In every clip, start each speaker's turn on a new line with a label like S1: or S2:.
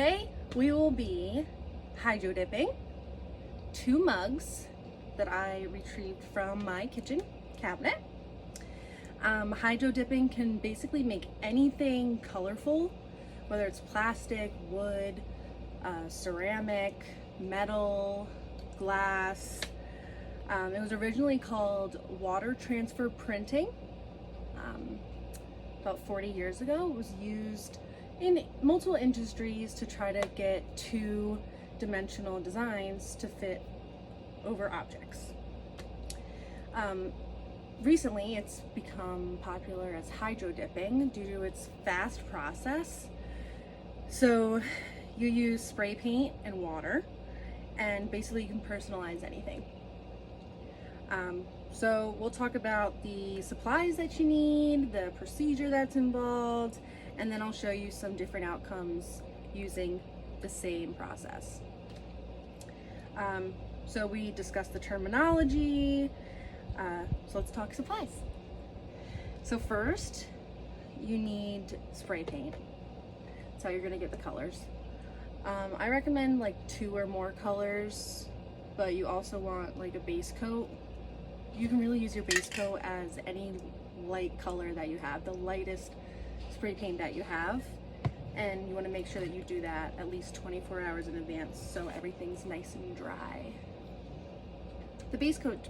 S1: Today we will be hydro dipping 2 mugs that I retrieved from my kitchen cabinet. Hydro dipping can basically make anything colorful, whether it's plastic, wood, ceramic, metal, glass. It was originally called water transfer printing. About 40 years ago, it was used in multiple industries to try to get 2-dimensional designs to fit over objects. Recently, it's become popular as hydro dipping due to its fast process. So you use spray paint and water, and basically you can personalize anything. So we'll talk about the supplies that you need, the procedure that's involved, and then I'll show you some different outcomes using the same process. So we discussed the terminology, so let's talk supplies. So first, you need spray paint. That's how you're gonna get the colors. I recommend like 2 or more colors, but you also want like a base coat. You can really use your base coat as any light color that you have, the lightest spray paint that you have, and you want to make sure that you do that at least 24 hours in advance so everything's nice and dry. The base coat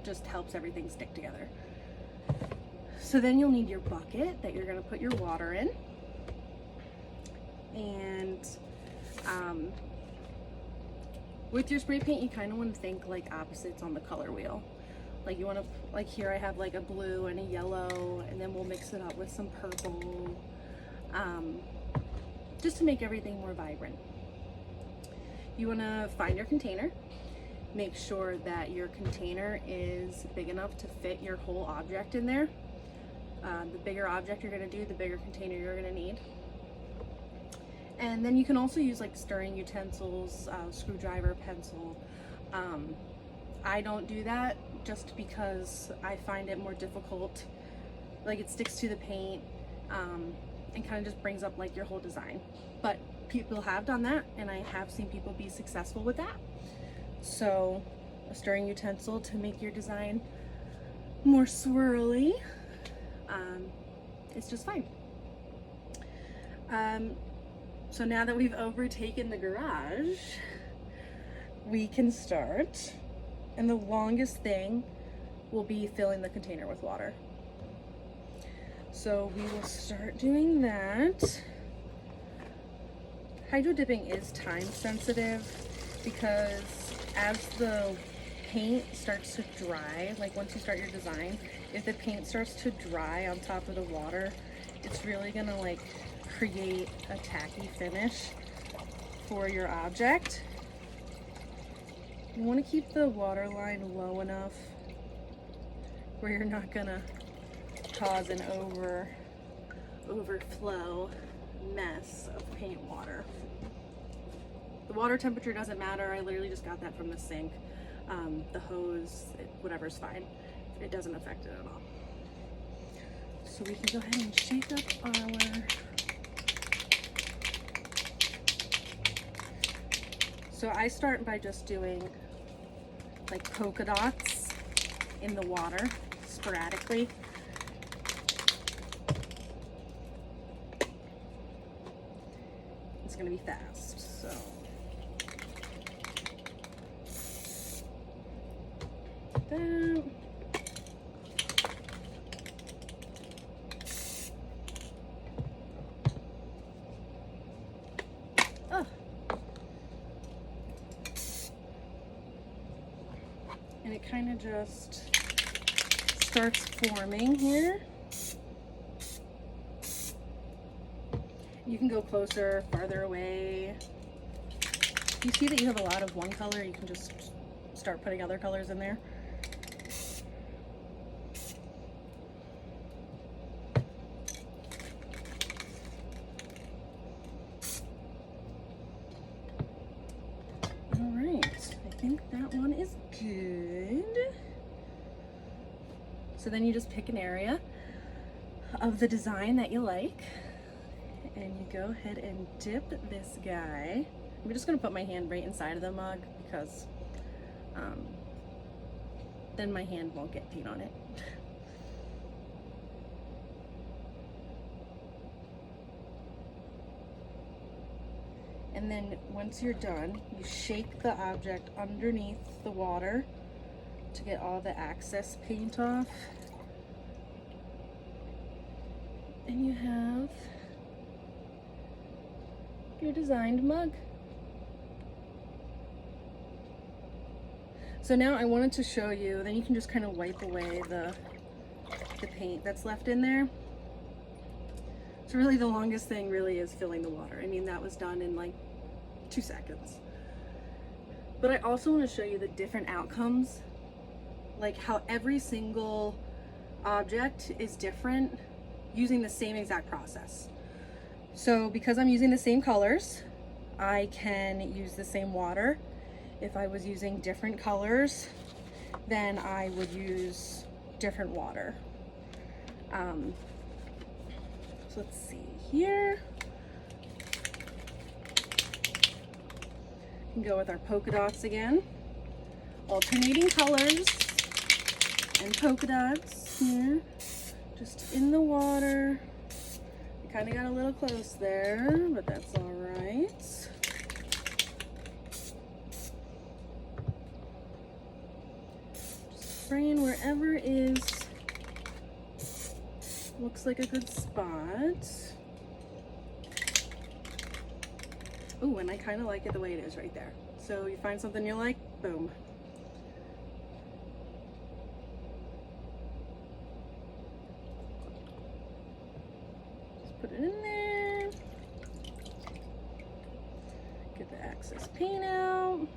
S1: just helps everything stick together. So then you'll need your bucket that you're going to put your water in, and with your spray paint you kind of want to think like opposites on the color wheel. Like you want to, like here I have like a blue and a yellow, and then we'll mix it up with some purple, just to make everything more vibrant. You want to find your container. Make sure that your container is big enough to fit your whole object in there. The bigger object you're going to do, the bigger container you're going to need. And then you can also use like stirring utensils, screwdriver, pencil. I don't do that just because I find it more difficult. Like it sticks to the paint and kind of just brings up like your whole design. But people have done that, and I have seen people be successful with that. So a stirring utensil to make your design more swirly, it's just fine. So now that we've overtaken the garage, we can start. And the longest thing will be filling the container with water. So we will start doing that. Hydro dipping is time sensitive because as the paint starts to dry, like once you start your design, if the paint starts to dry on top of the water, it's really gonna like create a tacky finish for your object. You want to keep the water line low enough where you're not gonna cause an overflow mess of paint water. The water temperature doesn't matter. I literally just got that from the sink. The hose, whatever's fine. It doesn't affect it at all. So we can go ahead and shake up our So I start by just doing like polka dots in the water sporadically. It's gonna be fast, so. That. Oh. And it kind of just starts forming here. You can go closer, farther away. If you see that you have a lot of one color, you can just start putting other colors in there. All right, I think that one is good. So then you just pick an area of the design that you like, And you go ahead and dip this guy. I'm just gonna put my hand right inside of the mug because then my hand won't get paint on it. And then once you're done, you shake the object underneath the water to get all the excess paint off. And you have your designed mug. So now I wanted to show you, then you can just kind of wipe away the paint that's left in there. So really the longest thing really is filling the water. I mean, that was done in like 2 seconds. But I also want to show you the different outcomes, like how every single object is different using the same exact process. So because I'm using the same colors, I can use the same water. If I was using different colors, then I would use different water. So let's see here. We can go with our polka dots again. Alternating colors and polka dots here, just in the water. I kind of got a little close there, but that's all right. Just spraying wherever looks like a good spot. Ooh, and I kind of like it the way it is right there. So you find something you like, boom. Just put it in there. Get the excess paint out.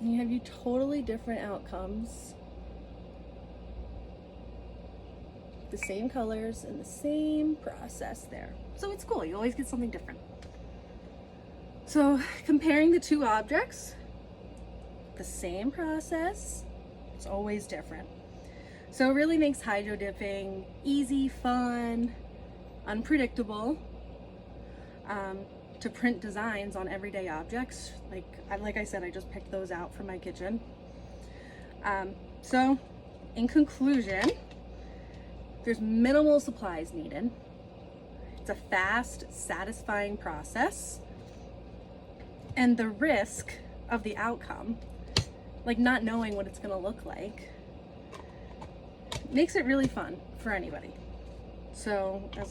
S1: And you have your totally different outcomes. The same colors and the same process there. So it's cool, you always get something different. So comparing the two objects, the same process, it's always different. So it really makes hydro dipping easy, fun, unpredictable, to print designs on everyday objects. Like I said, I just picked those out from my kitchen. So in conclusion, there's minimal supplies needed. It's a fast, satisfying process. And the risk of the outcome, like not knowing what it's gonna look like, makes it really fun for anybody. So as